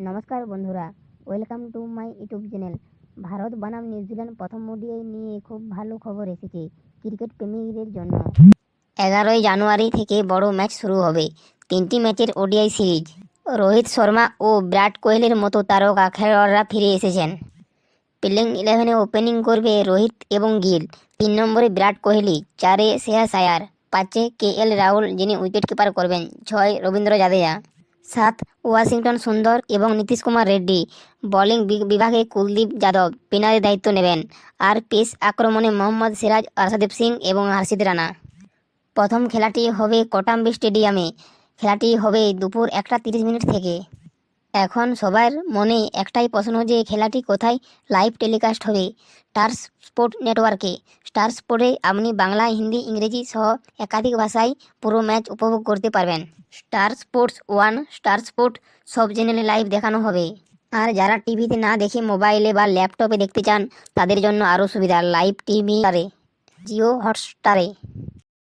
নমস্কার বন্ধুরা, welcome to my YouTube channel. Bharat বনাম নিউজিল্যান্ড প্রথম ওডিআই নিয়ে খুব ভালো খবর এসেছে ক্রিকেট প্রেমীদের জন্য। 11ই জানুয়ারি থেকে বড় ম্যাচ শুরু হবে। 3টি ম্যাচের ওডিআই সিরিজ। রোহিত শর্মা ও বিরাট কোহলির মতো তারকা খেলোয়াড়রা ফিরে এসেছেন। প্লেইং 11-এ ওপেনিং করবে রোহিত এবং গিল। 3 নম্বরে বিরাট কোহলি, 4-এ শ্রেয়াস আয়ার, 5-এ কেএল রাহুল যিনি উইকেট কিপার করবেন, 6 রবীন্দ্র জাদেজা, 7 ওয়াশিংটন সুন্দর এবং নীতিশ কুমার রেড্ডি। বোলিং বিভাগে কুলদীপ যাদব স্পিনারের দায়িত্ব নেবেন। আর পেস আক্রমণে মোহাম্মদ সিরাজ, আরশদীপ সিং এবং হর্ষিত রানা। প্রথম খেলাটি হবে কোটাম্বি স্টেডিয়ামে। খেলাটি হবে দুপুর 1:30 থেকে। এখন সবার মনে একটাই প্রশ্ন যে খেলাটি কোথায় লাইভ টেলিকাস্ট হবে। স্টার স্পোর্ট নেটওয়ার্কে। স্টার স্পোর্টে আপনি বাংলা, হিন্দি, ইংরেজি সহ একাধিক ভাষায় পুরো ম্যাচ উপভোগ করতে পারবেন। স্টার স্পোর্টস 1, স্টার স্পোর্ট সব চ্যানেলে লাইভ দেখানো হবে। আর যারা টিভিতে না দেখে মোবাইলে বা ল্যাপটপে দেখতে চান তাদের জন্য আরও সুবিধা, লাইভ টিভি জিও হটস্টারে।